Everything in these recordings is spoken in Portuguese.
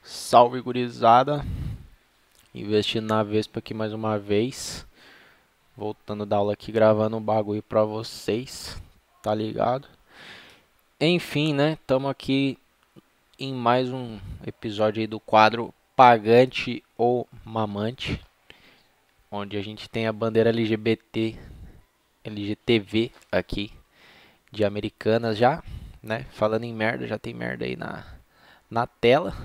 Salve, gurizada. Investindo na Vespa aqui mais uma vez. Voltando da aula aqui, gravando um bagulho pra vocês. Tá ligado? Enfim, né? Tamo aqui em mais um episódio aí do quadro Pagante ou Mamante. Onde a gente tem a bandeira LGBT, LGTV aqui, de Americanas já, né? Falando em merda, já tem merda aí na tela.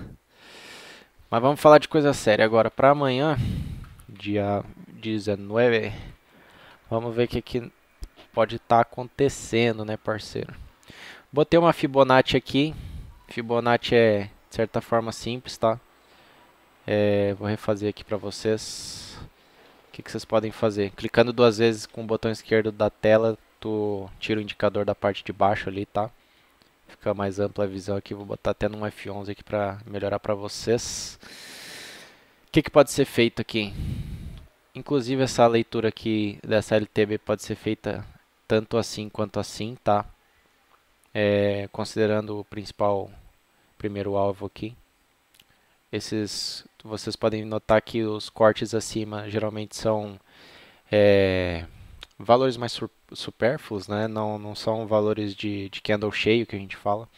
Mas vamos falar de coisa séria agora. Pra amanhã, dia 19. Vamos ver o que pode estar acontecendo, né, parceiro? Botei uma Fibonacci aqui. Fibonacci é, de certa forma, simples, tá? Vou refazer aqui para vocês. O que vocês podem fazer? Clicando duas vezes com o botão esquerdo da tela, tu tira o indicador da parte de baixo ali, tá? Fica mais ampla a visão aqui. Vou botar até num F11 aqui para melhorar para vocês. O que pode ser feito aqui? Inclusive essa leitura aqui dessa LTB pode ser feita tanto assim quanto assim, tá? Considerando o principal primeiro alvo aqui. Vocês podem notar que os cortes acima geralmente são valores mais supérfluos, né? Não são valores de candle cheio que a gente fala.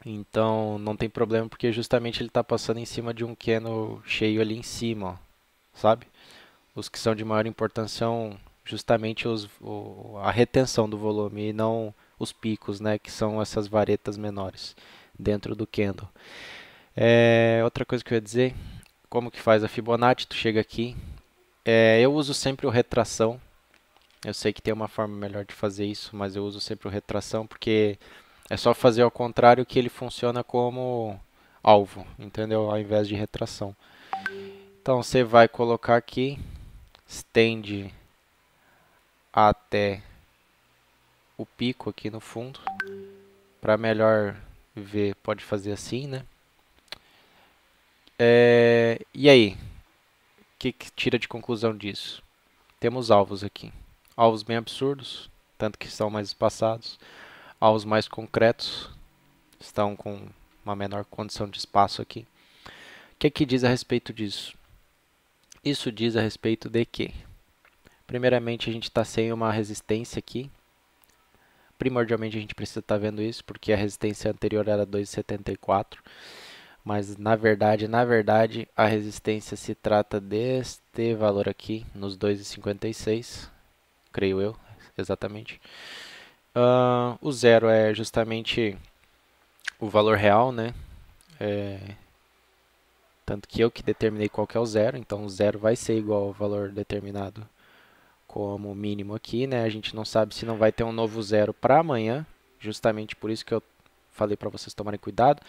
Então não tem problema porque justamente ele está passando em cima de um candle cheio ali em cima, ó, sabe? Os que são de maior importância são justamente a retenção do volume e não os picos, né, que são essas varetas menores dentro do candle. Outra coisa que eu ia dizer, como que faz a Fibonacci? Tu chega aqui, eu uso sempre o retração. Eu sei que tem uma forma melhor de fazer isso, mas eu uso sempre o retração porque é só fazer ao contrário que ele funciona como alvo, entendeu? Ao invés de retração. Então você vai colocar aqui, estende até o pico aqui no fundo. Para melhor ver, pode fazer assim, né? E aí, o que tira de conclusão disso? Temos alvos aqui. Alvos bem absurdos, tanto que são mais espaçados. Alvos mais concretos, estão com uma menor condição de espaço aqui. O que diz a respeito disso? Isso diz a respeito de que, primeiramente, a gente está sem uma resistência aqui. Primordialmente a gente precisa estar vendo isso, porque a resistência anterior era 2,74. Mas na verdade, a resistência se trata deste valor aqui, nos 2,56, creio eu, exatamente. O zero é justamente o valor real, né? Tanto que eu que determinei qual que é o zero, então o zero vai ser igual ao valor determinado como mínimo aqui, né? A gente não sabe se não vai ter um novo zero para amanhã, justamente por isso que eu falei para vocês tomarem cuidado,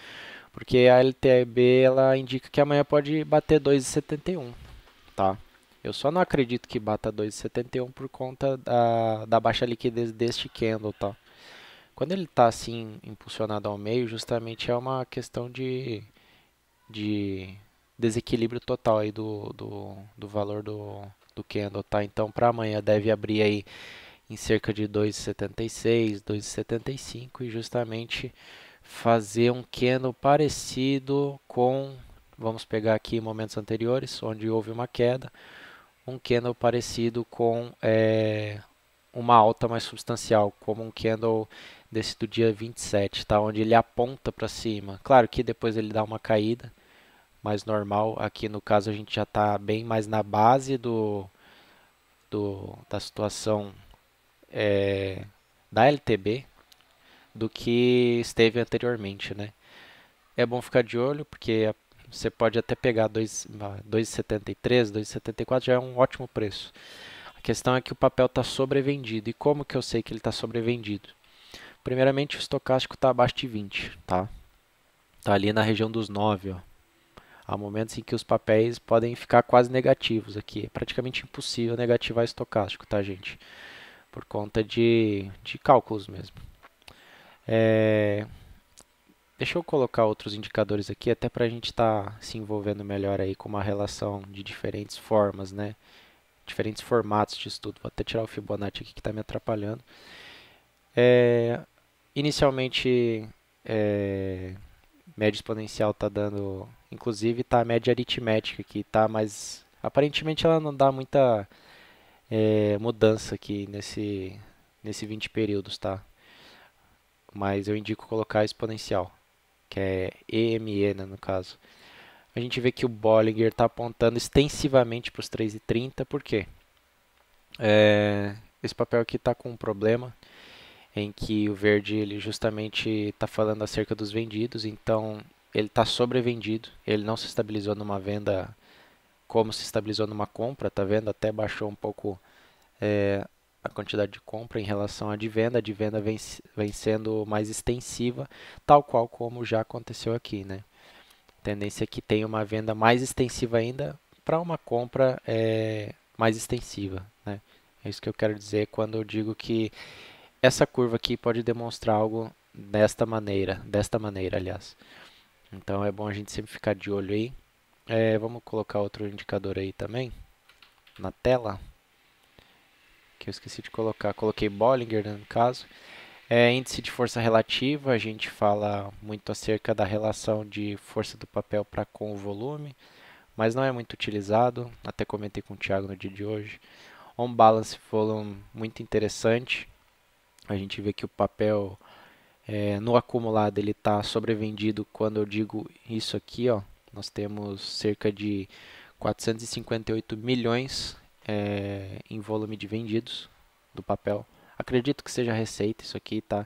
porque a LTB ela indica que amanhã pode bater 2,71, tá? Eu só não acredito que bata 2,71 por conta da baixa liquidez deste candle, tá? Quando ele está assim impulsionado ao meio, justamente é uma questão de desequilíbrio total aí do valor do candle, tá? Então para amanhã deve abrir aí em cerca de 2,76, 2,75 e justamente fazer um candle parecido com, vamos pegar aqui momentos anteriores, onde houve uma queda, um candle parecido com uma alta mais substancial, como um candle desse do dia 27, tá? Onde ele aponta para cima. Claro que depois ele dá uma caída, mais normal. Aqui no caso a gente já está bem mais na base da situação da LTB do que esteve anteriormente, né? É bom ficar de olho porque você pode até pegar 2,73, 2,74 já é um ótimo preço. A questão é que o papel está sobrevendido. E como que eu sei que ele está sobrevendido? Primeiramente, o estocástico está abaixo de 20, tá? Está ali na região dos 9, ó. Há momentos em que os papéis podem ficar quase negativos aqui. É praticamente impossível negativar estocástico, tá, gente? Por conta de cálculos mesmo. Deixa eu colocar outros indicadores aqui, até para a gente estar se envolvendo melhor aí com uma relação de diferentes formas, né? Diferentes formatos de estudo. Vou até tirar o Fibonacci aqui que está me atrapalhando. Inicialmente, Média exponencial tá dando, inclusive tá a média aritmética aqui, tá, mas aparentemente ela não dá muita mudança aqui nesse 20 períodos, tá? Mas eu indico colocar a exponencial, que é EME, né, no caso. A gente vê que o Bollinger está apontando extensivamente para os 3,30, por quê? Esse papel aqui está com um problema em que o verde ele justamente está falando acerca dos vendidos, então ele está sobrevendido, ele não se estabilizou numa venda como se estabilizou numa compra, tá vendo? Até baixou um pouco a quantidade de compra em relação à de venda vem sendo mais extensiva, tal qual como já aconteceu aqui, né? A tendência é que tenha uma venda mais extensiva ainda para uma compra mais extensiva, né? É isso que eu quero dizer quando eu digo que essa curva aqui pode demonstrar algo desta maneira, aliás. Então é bom a gente sempre ficar de olho aí. Vamos colocar outro indicador aí também na tela, que eu esqueci de colocar. Coloquei Bollinger, né, no caso. Índice de força relativa, a gente fala muito acerca da relação de força do papel para com o volume, mas não é muito utilizado. Até comentei com o Thiago no dia de hoje. On balance volume, muito interessante. A gente vê que o papel no acumulado ele está sobrevendido quando eu digo isso aqui, ó. Nós temos cerca de 458 milhões em volume de vendidos do papel. Acredito que seja receita isso aqui, tá?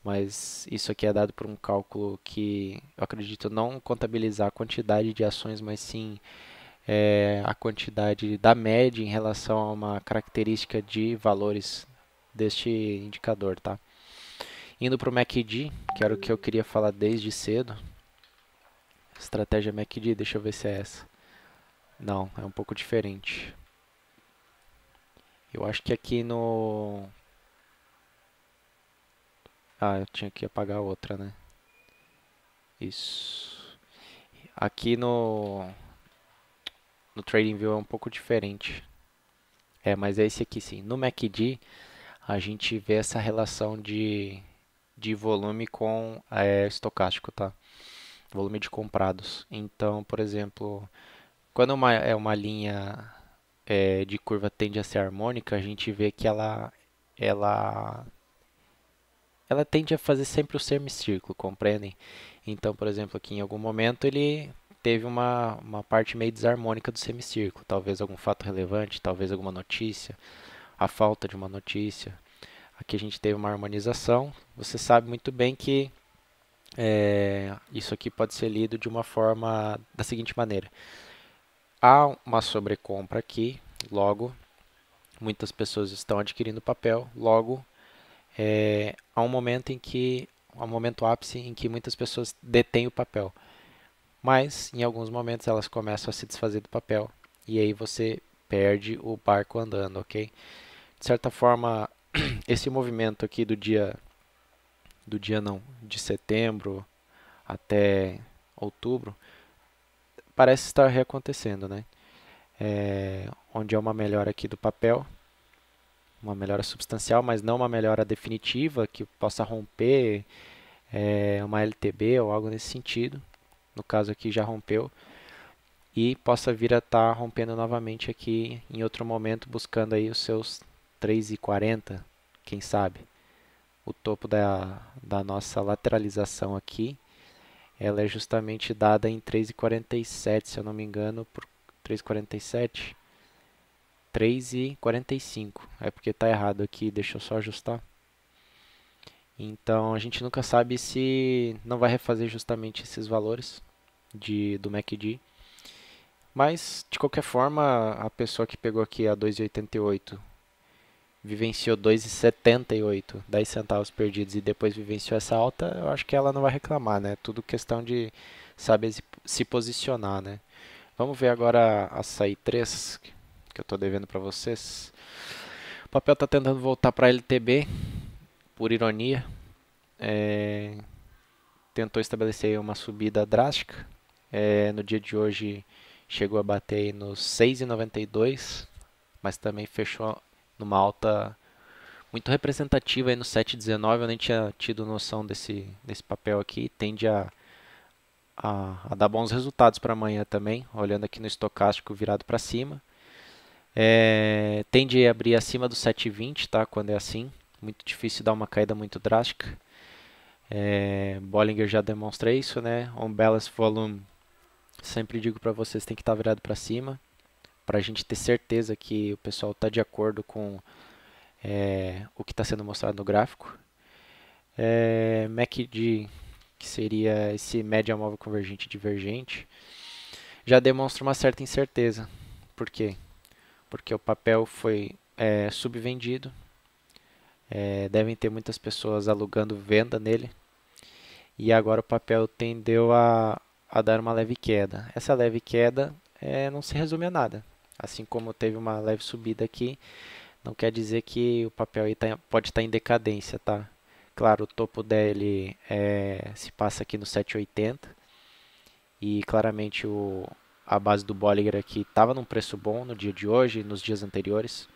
Mas isso aqui é dado por um cálculo que eu acredito não contabilizar a quantidade de ações, mas sim a quantidade da média em relação a uma característica de valores deste indicador, tá? Indo para o MACD, que era o que eu queria falar desde cedo. Estratégia MACD, deixa eu ver se é essa. Não, é um pouco diferente. Eu acho que aqui no... Ah, eu tinha que apagar a outra, né? Isso. Aqui no TradingView é um pouco diferente. Mas é esse aqui sim. No MACD, a gente vê essa relação de volume com estocástico, tá? Volume de comprados. Então, por exemplo, quando é uma linha de curva tende a ser harmônica, a gente vê que ela, ela tende a fazer sempre o semicírculo, compreendem? Então, por exemplo, aqui em algum momento ele teve uma parte meio desarmônica do semicírculo, talvez algum fato relevante, talvez alguma notícia, a falta de uma notícia. Aqui a gente teve uma harmonização. Você sabe muito bem que isso aqui pode ser lido de uma forma da seguinte maneira: há uma sobrecompra aqui, logo muitas pessoas estão adquirindo papel, logo há um momento ápice em que muitas pessoas detêm o papel, mas em alguns momentos elas começam a se desfazer do papel e aí você perde o barco andando, ok? De certa forma, esse movimento aqui do dia não, de setembro até outubro, parece estar reacontecendo, né? Onde há uma melhora aqui do papel, uma melhora substancial, mas não uma melhora definitiva que possa romper uma LTB ou algo nesse sentido. No caso aqui já rompeu e possa vir a estar rompendo novamente aqui em outro momento, buscando aí os seus 3,40, quem sabe. O topo da nossa lateralização aqui, ela é justamente dada em 3,47, se eu não me engano, por 3,47, 3,45. É porque está errado aqui, deixa eu só ajustar. Então a gente nunca sabe se não vai refazer justamente esses valores do MACD. Mas de qualquer forma, a pessoa que pegou aqui a 2,88 vivenciou 2,78, 10 centavos perdidos e depois vivenciou essa alta, eu acho que ela não vai reclamar, né? Tudo questão de saber se posicionar, né? Vamos ver agora a açaí 3, que eu estou devendo para vocês. O papel está tentando voltar para LTB, por ironia. Tentou estabelecer uma subida drástica. No dia de hoje chegou a bater nos 6,92, mas também fechou numa alta muito representativa aí no 7,19. Eu nem tinha tido noção desse papel aqui. Tende a dar bons resultados para amanhã também, olhando aqui no estocástico virado para cima. Tende a abrir acima do 7,20, tá? Quando é assim, muito difícil dar uma caída muito drástica. Bollinger já demonstra isso, né? On balance volume, sempre digo para vocês, tem que estar virado para cima, para a gente ter certeza que o pessoal está de acordo com o que está sendo mostrado no gráfico. MACD, que seria esse média móvel convergente e divergente, já demonstra uma certa incerteza. Por quê? Porque o papel foi subvendido, devem ter muitas pessoas alugando venda nele, e agora o papel tendeu a dar uma leve queda. Essa leve queda não se resume a nada. Assim como teve uma leve subida aqui, não quer dizer que o papel aí pode estar em decadência, tá? Claro, o topo dele se passa aqui no 7,80 e claramente a base do Bollinger aqui estava num preço bom no dia de hoje, nos dias anteriores.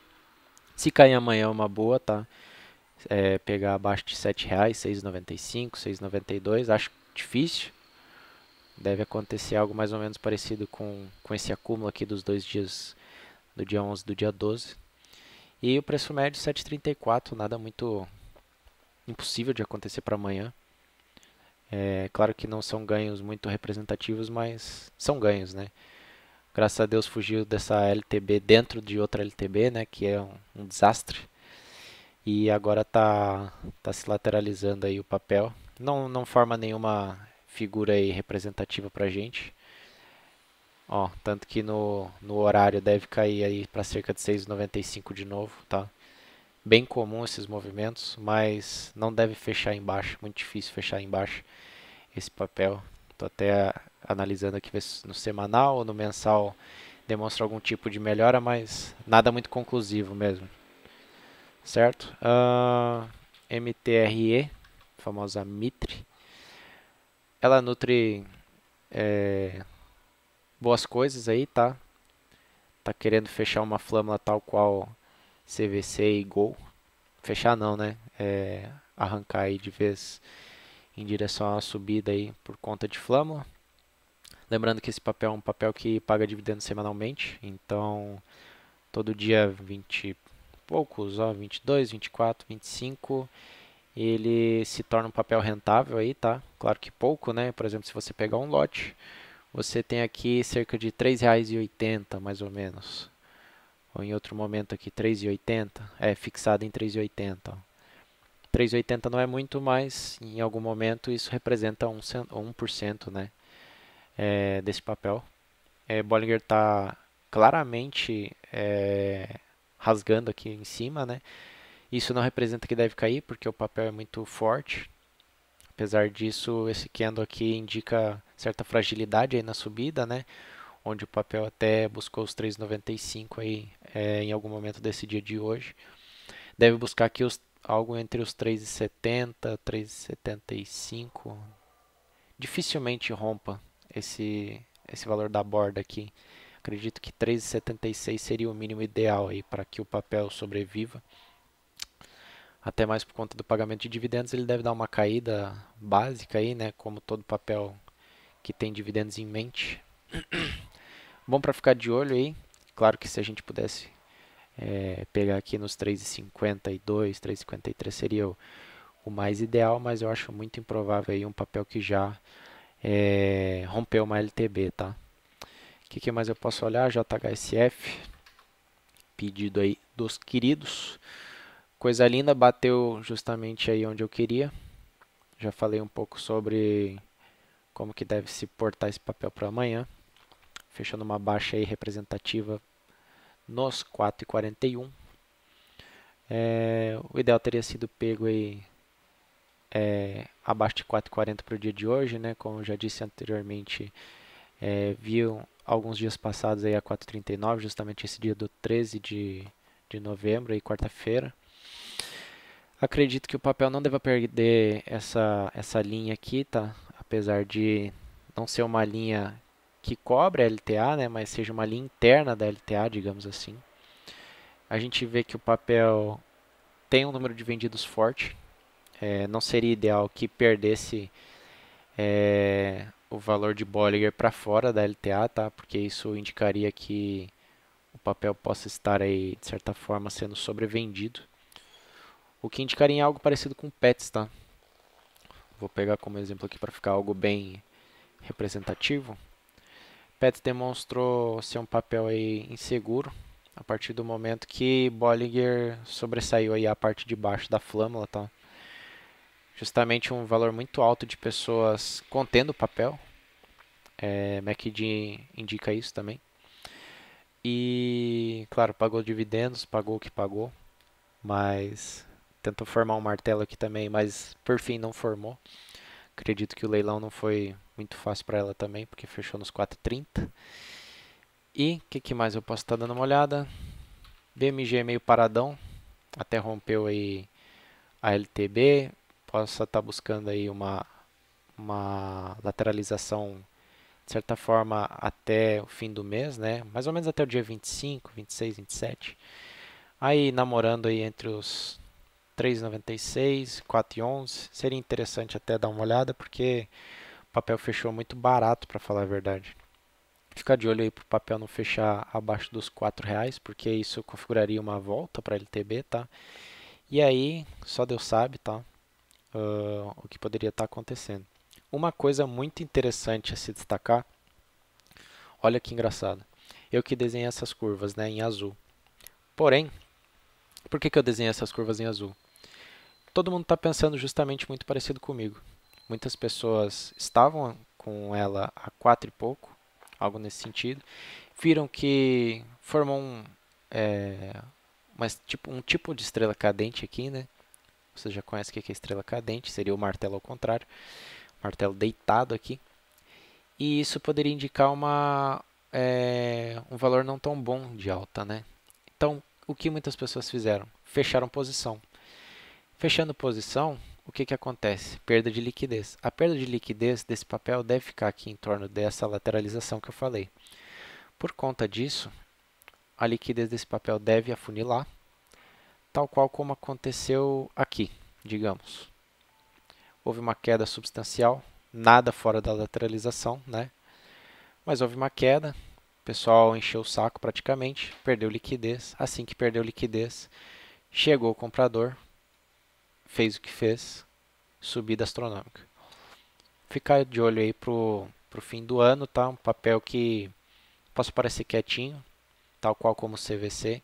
Se cair amanhã é uma boa, tá? Pegar abaixo de R$ 7,00, 6,95, 6,92, acho difícil. Deve acontecer algo mais ou menos parecido com esse acúmulo aqui dos 2 dias, do dia 11 e do dia 12. E o preço médio 7,34, nada muito impossível de acontecer para amanhã. Claro que não são ganhos muito representativos, mas são ganhos, né? Graças a Deus fugiu dessa LTB dentro de outra LTB, né? Que é um desastre. E agora tá se lateralizando aí o papel. Não forma nenhuma figura aí representativa pra gente. Ó, tanto que no horário deve cair aí para cerca de 6,95 de novo, tá? Bem comum esses movimentos, mas não deve fechar embaixo, muito difícil fechar embaixo esse papel. Estou até analisando aqui ver se no semanal ou no mensal demonstra algum tipo de melhora, mas nada muito conclusivo mesmo, certo? MTRE, famosa Mitre, ela nutre boas coisas aí, tá? Tá querendo fechar uma flâmula tal qual CVC e Gol. Fechar não, né? Arrancar aí de vez em direção a uma subida aí por conta de flâmula. Lembrando que esse papel é um papel que paga dividendos semanalmente, então todo dia 20 e poucos, ó, 22, 24, 25, ele se torna um papel rentável aí, tá? Claro que pouco, né? Por exemplo, se você pegar um lote, você tem aqui cerca de R$ 3,80 mais ou menos. Ou em outro momento aqui, 3,80, fixado em 3,80. 3,80 não é muito, mas em algum momento isso representa 1%, né, desse papel. Bollinger está claramente rasgando aqui em cima, né? Isso não representa que deve cair, porque o papel é muito forte. Apesar disso, esse candle aqui indica certa fragilidade aí na subida, né? Onde o papel até buscou os 3,95 aí em algum momento desse dia de hoje. Deve buscar aqui algo entre os 3,70, 3,75. Dificilmente rompa esse valor da borda aqui. Acredito que 3,76 seria o mínimo ideal aí para que o papel sobreviva. Até mais por conta do pagamento de dividendos, ele deve dar uma caída básica aí, né? Como todo papel que tem dividendos em mente. Bom para ficar de olho aí. Claro que se a gente pudesse pegar aqui nos 3,52, 3,53 seria o mais ideal, mas eu acho muito improvável aí um papel que já rompeu uma LTB, tá? O que mais eu posso olhar? JHSF, pedido aí dos queridos. Coisa linda, bateu justamente aí onde eu queria. Já falei um pouco sobre como que deve se portar esse papel para amanhã. Fechando uma baixa aí representativa nos 4,41. O ideal teria sido pego aí abaixo de 4,40 para o dia de hoje, né? Como eu já disse anteriormente, viu alguns dias passados aí a 4,39, justamente esse dia do 13 de novembro, aí quarta-feira. Acredito que o papel não deva perder essa linha aqui, tá? Apesar de não ser uma linha que cobre a LTA, né? Mas seja uma linha interna da LTA, digamos assim. A gente vê que o papel tem um número de vendidos forte. Não seria ideal que perdesse o valor de Bollinger para fora da LTA, tá? Porque isso indicaria que o papel possa estar aí, de certa forma, sendo sobrevendido. O que indicaria em algo parecido com PETs, tá? Vou pegar como exemplo aqui para ficar algo bem representativo. PETs demonstrou ser um papel aí inseguro a partir do momento que Bollinger sobressaiu aí a parte de baixo da flâmula, tá? Justamente um valor muito alto de pessoas contendo o papel. MACD indica isso também. E, claro, pagou dividendos, pagou o que pagou, mas tentou formar um martelo aqui também, mas por fim não formou. Acredito que o leilão não foi muito fácil para ela também, porque fechou nos 4,30. E o que mais eu posso estar dando uma olhada? BMG meio paradão, até rompeu aí a LTB, possa estar buscando aí uma lateralização de certa forma até o fim do mês, né? Mais ou menos até o dia 25, 26, 27. Aí namorando aí entre os 3,96 e 4,11. Seria interessante até dar uma olhada, porque o papel fechou muito barato, para falar a verdade. Fica de olho aí para o papel não fechar abaixo dos R$ 4, porque isso configuraria uma volta para LTB, tá? E aí, só Deus sabe, tá? O que poderia estar acontecendo. Uma coisa muito interessante a se destacar, olha que engraçado. Eu que desenhei essas curvas, né, em azul. Porém, por que eu desenhei essas curvas em azul? Todo mundo está pensando justamente muito parecido comigo. Muitas pessoas estavam com ela a 4 e pouco, algo nesse sentido. Viram que formou um tipo de estrela cadente aqui, né? Você já conhece o que é estrela cadente, seria o martelo ao contrário, martelo deitado aqui. E isso poderia indicar um valor não tão bom de alta, né? Então, o que muitas pessoas fizeram? Fecharam posição. Fechando posição, o que acontece? Perda de liquidez. A perda de liquidez desse papel deve ficar aqui em torno dessa lateralização que eu falei. Por conta disso, a liquidez desse papel deve afunilar, tal qual como aconteceu aqui, digamos. Houve uma queda substancial, nada fora da lateralização, né? Mas houve uma queda, o pessoal encheu o saco praticamente, perdeu liquidez. Assim que perdeu liquidez, chegou o comprador, fez o que fez, subida astronômica. Ficar de olho aí pro fim do ano, tá? Um papel que possa parecer quietinho, tal qual como o CVC,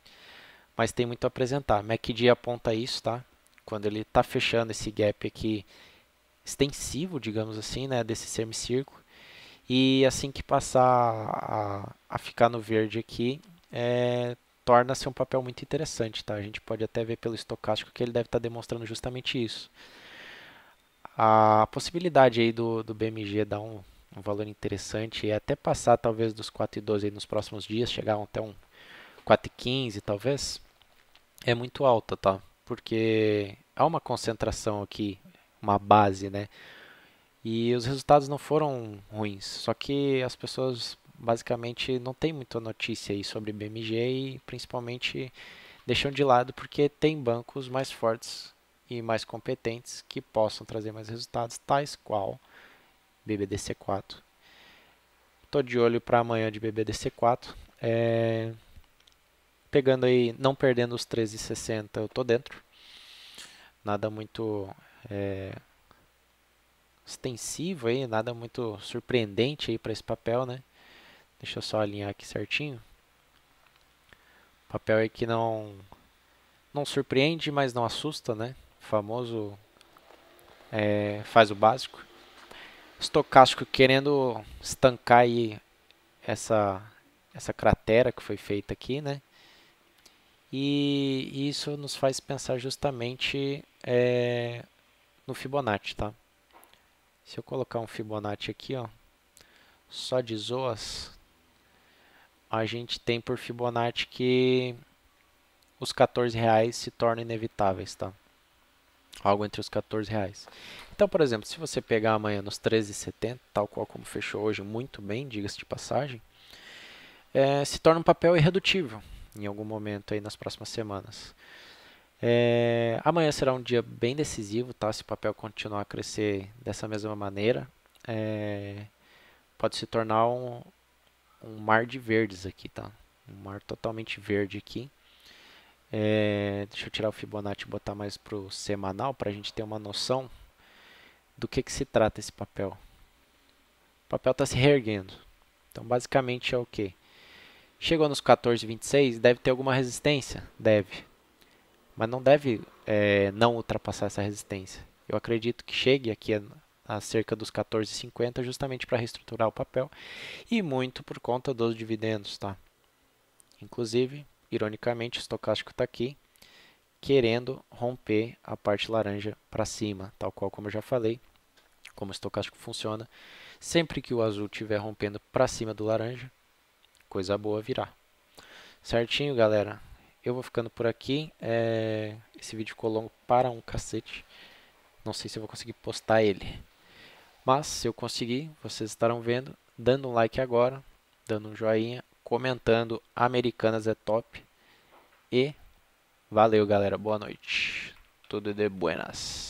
mas tem muito a apresentar. MACD aponta isso, tá? Quando ele está fechando esse gap aqui extensivo, digamos assim, né, desse semicírculo, e assim que passar a ficar no verde aqui, torna-se um papel muito interessante, tá? A gente pode até ver pelo estocástico que ele deve estar demonstrando justamente isso. A possibilidade aí do BMG dar um valor interessante e até passar talvez dos 4,12 aí nos próximos dias, chegar até um 4,15 talvez, é muito alta, tá? Porque há uma concentração aqui, uma base, né? E os resultados não foram ruins, só que as pessoas basicamente não têm muita notícia aí sobre BMG e principalmente deixam de lado porque tem bancos mais fortes e mais competentes que possam trazer mais resultados, tais qual BBDC4. Estou de olho para amanhã de BBDC4. Pegando aí, não perdendo os 13,60, eu estou dentro. Nada muito extensivo aí, nada muito surpreendente aí para esse papel, né? Deixa eu só alinhar aqui certinho. Papel aí que não surpreende, mas não assusta, né? O famoso faz o básico. Estocástico querendo estancar aí essa cratera que foi feita aqui, né? E isso nos faz pensar justamente no Fibonacci, tá? Se eu colocar um Fibonacci aqui, ó, só de zoas, a gente tem por Fibonacci que os R$ 14 se tornam inevitáveis, tá? Algo entre os R$ 14. Então, por exemplo, se você pegar amanhã nos 13,70, tal qual como fechou hoje, muito bem, diga-se de passagem, se torna um papel irredutível em algum momento aí nas próximas semanas. Amanhã será um dia bem decisivo, tá? Se o papel continuar a crescer dessa mesma maneira. pode se tornar um mar de verdes aqui, tá? Um mar totalmente verde aqui. Deixa eu tirar o Fibonacci e botar mais para o semanal para a gente ter uma noção do que se trata esse papel. O papel está se reerguendo. Então, basicamente é o que? Chegou nos 14,26, deve ter alguma resistência? Deve. Mas não deve não ultrapassar essa resistência. Eu acredito que chegue aqui a cerca dos 14,50 justamente para reestruturar o papel e muito por conta dos dividendos, tá? Inclusive, ironicamente, o estocástico está aqui querendo romper a parte laranja para cima, tal qual como eu já falei, como o estocástico funciona. Sempre que o azul estiver rompendo para cima do laranja, coisa boa virá. Certinho, galera? Eu vou ficando por aqui. Esse vídeo ficou longo para um cacete. Não sei se eu vou conseguir postar ele. Mas, se eu conseguir, vocês estarão vendo. Dando um like agora, dando um joinha, comentando Americanas é top. E valeu, galera. Boa noite. Tudo de buenas.